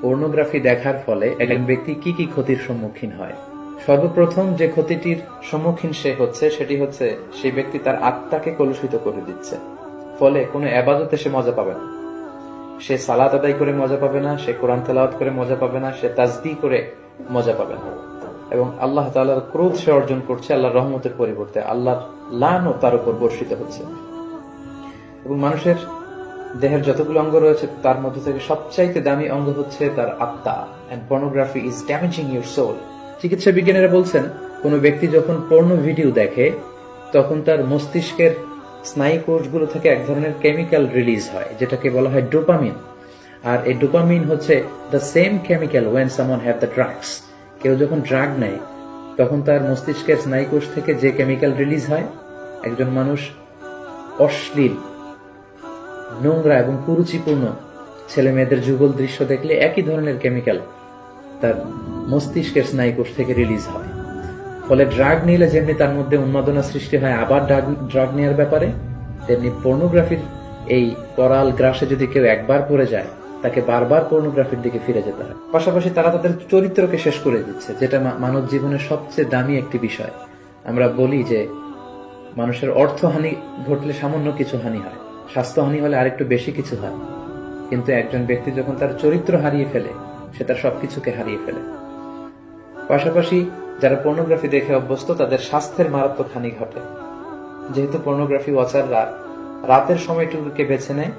Pornography দেখার ফলে একজন ব্যক্তি কি কি ক্ষতির সম্মুখীন হয়। সর্বপ্রথম যে ক্ষতিটির সম্মুখীন সে হচ্ছে সেটি হচ্ছে সেই ব্যক্তি তার আত্মাকে কলুষিত করে দিচ্ছে। ফলে কোনো ইবাদতে সে মজা পাবে না, সে সালাত আদায় করে মজা পাবে না, সে কোরআন তেলাওয়াত করে মজা পাবে না, সে তাসবিহ করে মজা পাবে না, এবং আল্লাহ তাআলার ক্রোধ সে অর্জন করছে আল্লাহর রহমতের পরিবর্তে আল্লাহর লানত তার উপর বর্ষিত হচ্ছে। এবং মানুষের দেহের যতগুলো অঙ্গ রয়েছে তার মধ্যে থেকে সবচাইতে দামি অঙ্গ হচ্ছে তার আত্মা। And pornography is damaging your soul. চিকিৎসা বিজ্ঞানীরা বলছেন কোন ব্যক্তি যখন পর্নো ভিডিও দেখে তখন তার মস্তিষ্কের স্নায়ু কোষগুলো থেকে এক ধরনের কেমিক্যাল রিলিজ হয় যেটাকে বলা হয় ডোপামিন। আর এই ডোপামিন হচ্ছে the same chemical when someone have the drugs. কেউ যখন ড্রাগ নেয় তখন তার মস্তিষ্কের স্নায়ু কোষ থেকে যে কেমিক্যাল রিলিজ হয়, একজন মানুষ অশ্লীল, নোংরা এবং কুরুচিপূর্ণ ছেলে মেয়েদের যুগল দৃশ্য দেখলে একই ধরনের কেমিক্যাল তার মস্তিষ্কের স্নায়ু কোষ থেকে রিলিজ হয়। ফলে ড্রাগ নিলে যেমনি তার মধ্যে উন্মাদনা সৃষ্টি হয় আবার ড্রাগ নেওয়ার ব্যাপারে, তেমনি পর্নোগ্রাফির এই করাল গ্রাসে যদি কেউ একবার পড়ে যায় তাকে বারবার পর্নোগ্রাফির দিকে ফিরে যেতে হয়। পাশাপাশি তারা তাদের চরিত্রকে শেষ করে দিচ্ছে, যেটা মানব জীবনের সবচেয়ে দামি একটি বিষয়। আমরা বলি যে মানুষের অর্থহানি ঘটলে সামান্য কিছু হানি হয়, স্বাস্থ্যহানি হলে আরেকটু বেশি কিছু হয়, কিন্তু একজন ব্যক্তি যখন তার চরিত্র হারিয়ে ফেলে সে তার সবকিছুকে হারিয়ে ফেলে। পাশাপাশি যারা পর্নোগ্রাফি দেখে অভ্যস্ত তাদের স্বাস্থ্যের মারাত্মক হানি ঘটে, যেহেতু পর্নোগ্রাফি ওয়াচাররা রাতের সময়টুকুকে বেছে নেয়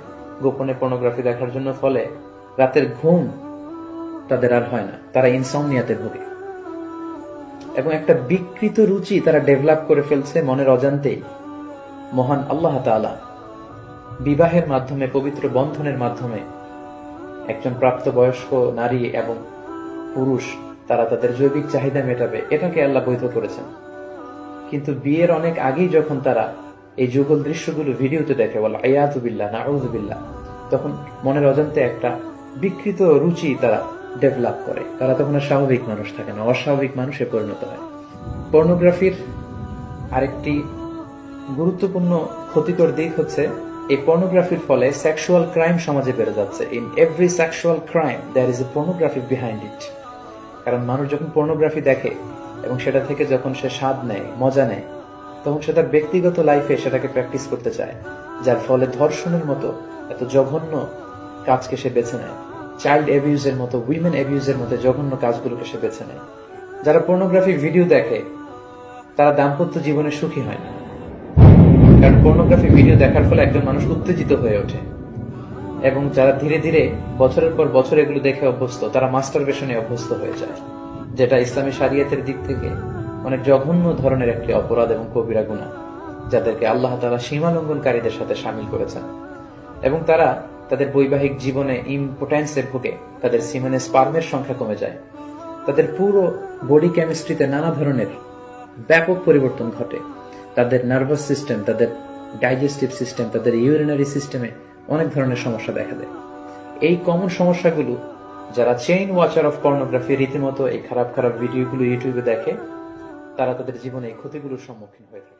গোপনে পর্নোগ্রাফি দেখার জন্য। ফলে রাতের ঘুম তাদের আর হয় না, তারা ইনসমনিয়াতে ভোগে এবং একটা বিকৃত রুচি তারা ডেভেলপ করে ফেলছে মনের অজান্তেই। মহান আল্লাহ তাআলা বিবাহের মাধ্যমে, পবিত্র বন্ধনের মাধ্যমে একজন প্রাপ্তবয়স্ক নারী এবং পুরুষ তারা তাদের জৈবিক চাহিদা মেটাবে, এটাকে আল্লাহ বৈধ করেছেন। কিন্তু বিয়ের অনেক আগেই যখন তারা এই যুগল দৃশ্যগুলো ভিডিওতে দেখে, বলা আয়াতু বিল্লাহ, নাউযু বিল্লাহ, তখন মনের অজান্তে একটা বিকৃত রুচি তারা ডেভেলপ করে। তারা তখন আর স্বাভাবিক মানুষ থাকে না, অস্বাভাবিক মানুষে পরিণত হয়। পর্নোগ্রাফির আরেকটি গুরুত্বপূর্ণ ক্ষতিকর দিক হচ্ছে এই পর্নোগ্রাফির ফলে সেক্সুয়াল ক্রাইম সমাজে বেড়ে যাচ্ছে। In every sexual crime there is a pornography behind it. কারণ মানুষ যখন পর্নোগ্রাফি দেখে এবং সেটা থেকে যখন সে স্বাদ নেয়, মজা নেয়, তখন সে তার ব্যক্তিগত লাইফে সেটাকে প্র্যাকটিস করতে চায়, যার ফলে ধর্ষণের মতো এত জঘন্য কাজকে সে বেছে নেয়, চাইল্ড অ্যাবিউজের মতো, উইমেন অ্যাবিউজের মতো জঘন্য কাজগুলোকে সে বেছে নেয়। যারা পর্নোগ্রাফি ভিডিও দেখে তারা দাম্পত্য জীবনে সুখী হয় না, কারণ পর্নোগ্রাফি ভিডিও দেখার ফলে একজন মানুষ উত্তেজিত হয়ে ওঠে। এবং যারা ধীরে ধীরে বছরের পর বছর এগুলো দেখে অভ্যস্ত, তারা মাস্টারবেশনে অভ্যস্ত হয়ে যায়, যেটা ইসলামী শরিয়তের দিক থেকে অনেক জঘন্য ধরনের একটি অপরাধ এবং কবিরা গুনাহ, যাদেরকে আল্লাহ তাআলা সীমা লঙ্ঘনকারীদের সাথে শামিল করেছেন। এবং তারা তাদের বৈবাহিক জীবনে ইম্পোটেন্সে ভোগে, তাদের সিমেনে স্পার্মের সংখ্যা কমে যায়, তাদের পুরো বডি কেমিস্ট্রিতে নানা ধরনের ব্যাপক পরিবর্তন ঘটে, তাদের নার্ভাস সিস্টেম, তাদের ডাইজেস্টিভ সিস্টেম, তাদের ইউরিনারি সিস্টেমে অনেক ধরনের সমস্যা দেখা দেয়। এই কমন সমস্যাগুলো যারা চেইন ওয়াচার অফ পর্নোগ্রাফি রীতিমতো এই খারাপ খারাপ ভিডিওগুলো ইউটিউবে দেখে, তারা তাদের জীবনে এই ক্ষতিগুলোর সম্মুখীন হয়ে থাকে।